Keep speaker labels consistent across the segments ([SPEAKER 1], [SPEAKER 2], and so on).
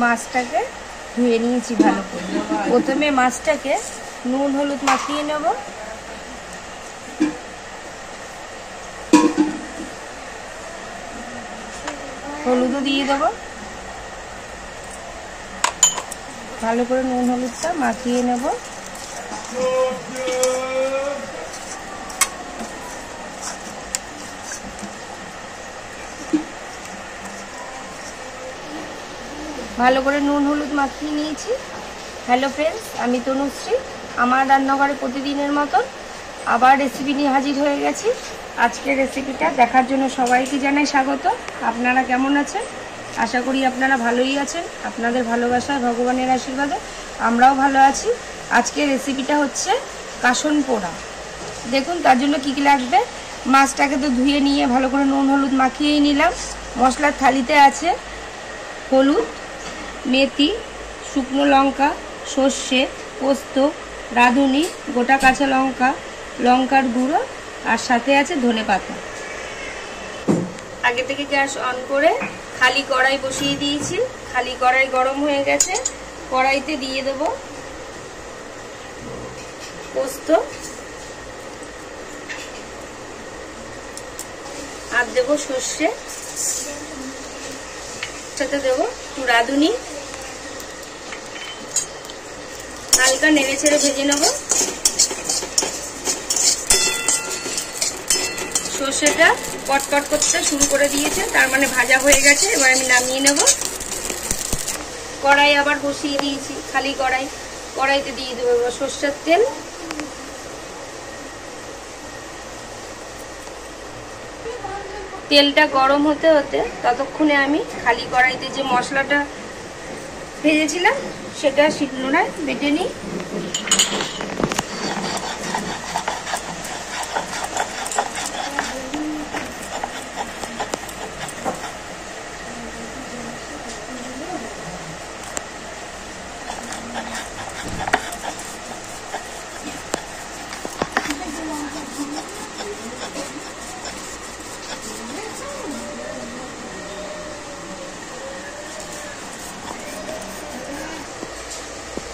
[SPEAKER 1] মাছটাকে ধুয়ে নিয়েছি ভালো করে। প্রথমে মাছটাকে নুন হলুদ মাখিয়ে নেব। হলুদও দিয়ে দেবো। ভালো করে নুন হলুদটা মাখিয়ে নেব। ভালো করে নুন হলুদ মাখিয়ে নিয়েছি। হ্যালো ফ্রেন্ডস, আমি তনুশ্রী। আমার রান্নাঘরে প্রতিদিনের মতন আবার রেসিপি নিয়ে হাজির হয়ে গেছি। আজকের রেসিপিটা দেখার জন্য সবাইকে জানাই স্বাগত। আপনারা কেমন আছেন? আশা করি আপনারা ভালোই আছেন। আপনাদের ভালোবাসায়, ভগবানের আশীর্বাদে আমরাও ভালো আছি। আজকের রেসিপিটা হচ্ছে কাসন পোড়া। দেখুন তার জন্য কী কী লাগবে। মাছটাকে তো ধুয়ে নিয়ে ভালো করে নুন হলুদ মাখিয়েই নিলাম। মশলার থালিতে আছে হলুদ, মেথি, শুকনো লঙ্কা, সর্ষে, পোস্ত, রাঁধুনি, গোটা কাঁচা লঙ্কা, লঙ্কার গুঁড়ো আর সাথে আছে ধনেপাতা। আগে থেকে গ্যাস অন করে খালি কড়াই বসিয়ে দিয়েছি। খালি কড়াই গরম হয়ে গেছে। কড়াইতে দিয়ে দেব পোস্ত আর দেব সর্ষে, সাথে দেবো একটু রাঁধুনি। হালকা নেড়ে ছেড়ে ভেজে নেব। সর্ষেটা কটকট করতে শুরু করে দিয়েছে, তার মানে ভাজা হয়ে গেছে। এবার আমি নামিয়ে নেব। কড়াই আবার বসিয়ে দিয়েছি, খালি কড়াই। কড়াইতে দিয়ে দেবো এবার সর্ষের তেল। তেলটা গরম হতে হতে ততক্ষণে আমি খালি কড়াইতে যে মশলাটা ভেজেছিলাম সেটা শিলনোড়ায় বেটে নিই।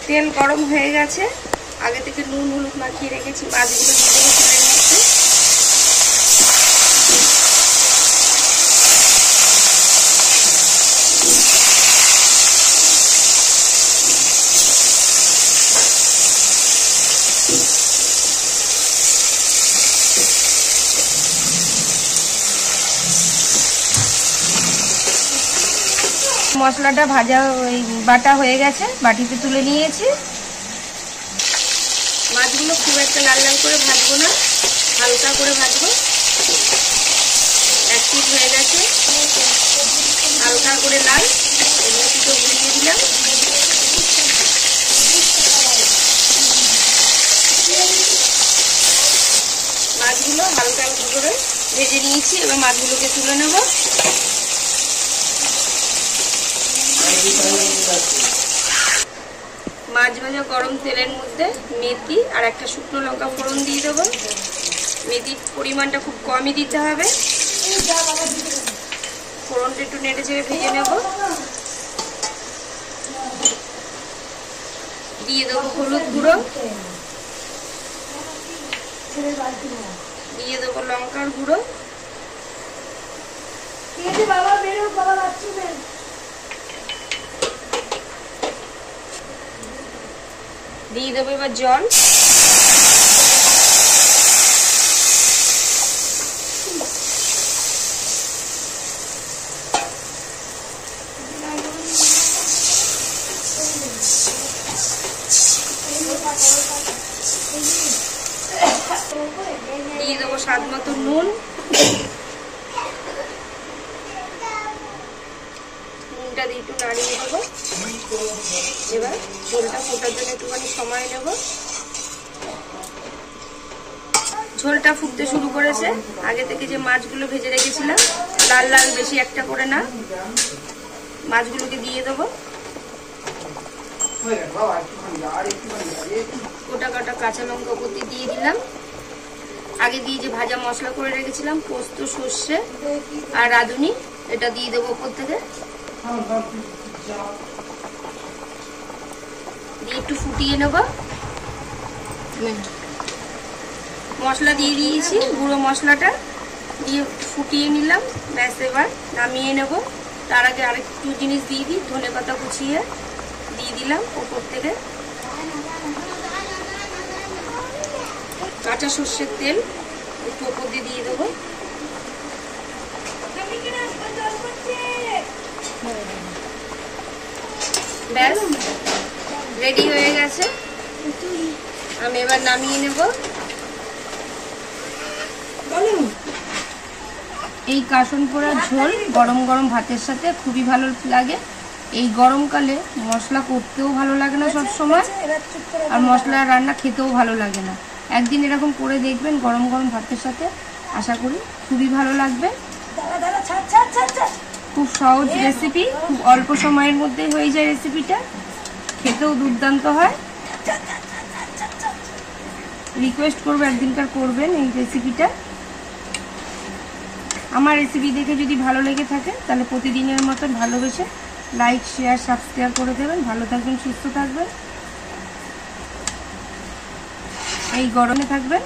[SPEAKER 1] তেল গরম হয়ে গেছে। আগে থেকে নুন হলুদ মাখিয়ে রেখেছি মাছগুলো দিয়ে দেবো তেলের মধ্যে। মশলাটা ভাজা বাটা হয়ে গেছে, বাটিতে তুলে নিয়েছি। মাছগুলো খুব একটা লাল লাল করে ভাজবো না, হালকা করে ভাজবো। এক পিঠ হয়ে গেছে হালকা করে লাল, এগুলো দুটো ঘুরিয়ে দিলাম। মাছগুলো হালকা করে ভেজে নিয়েছি। এবার মাছগুলোকে তুলে নেব। মাছ ভাজা গরম তেলের মধ্যে মেথি আর একটা শুকনো লঙ্কা ফোড়ন দিয়ে দেবো। মেথির পরিমাণটা খুব কমই দিতে হবে। ফোড়নটা একটু নেড়ে চেড়ে ভেজে নেব। দিয়ে দেবো হলুদ গুঁড়ো, দিয়ে দেবো লঙ্কার গুঁড়ো, দিয়ে দেবো এবার জল। দিয়ে দেবো স্বাদ মতো নুন। নুনটা দিয়ে একটু নাড়িয়ে দেবো। এবার ঝোলটা ফোটার জন্য একটুখানি সময় নেব। ঝোলটা ফুটতে শুরু করেছে। আগে থেকে যে মাছগুলো ভেজে রেখেছিলাম, লাল লাল বেশি একটা করে না, মাছগুলোকে দিয়ে দেবো। গোটা কাটা কাঁচা লঙ্কা উপর দিয়ে দিলাম। আগে দিয়ে যে ভাজা মশলা করে রেখেছিলাম পোস্ত, সর্ষে আর রাঁধুনি, এটা দিয়ে দেবো উপর থেকে। দিয়ে একটু ফুটিয়ে নেব। মশলা দিয়ে দিয়েছি, গুঁড়ো মশলাটা দিয়ে ফুটিয়ে নিলাম। ব্যাস এবার নামিয়ে নেব। তার আগে আরেকটু জিনিস দিয়ে দিই, ধনেপাতা কুচিয়ে দিয়ে দিলাম ওপর থেকে। কাঁচা সর্ষের তেল একটু ওপর দিয়ে দেবো। ব্যাস রেডি হয়ে গেছে। আমি এবার নামিয়ে নেব। এই কাসন পোড়ার ঝোল গরম গরম ভাতের সাথে খুবই ভালো লাগে। এই গরমকালে মশলা করতেও ভালো লাগে না সব সময়, আর মশলা রান্না খেতেও ভালো লাগে না। একদিন এরকম করে দেখবেন গরম গরম ভাতের সাথে, আশা করি খুবই ভালো লাগবে। খুব সহজ রেসিপি, খুব অল্প সময়ের মধ্যে হয়ে যায় রেসিপিটা, খেতেও দুর্দান্ত হয়। রিকোয়েস্ট করবো একদিনকার করবেন এই রেসিপিটা। আমার রেসিপি দেখে যদি ভালো লেগে থাকে তাহলে প্রতিদিনের মতন ভালোবেসে লাইক, শেয়ার, সাবস্ক্রাইব করে দেবেন। ভালো থাকবেন, সুস্থ থাকবেন, এই গরমে থাকবেন।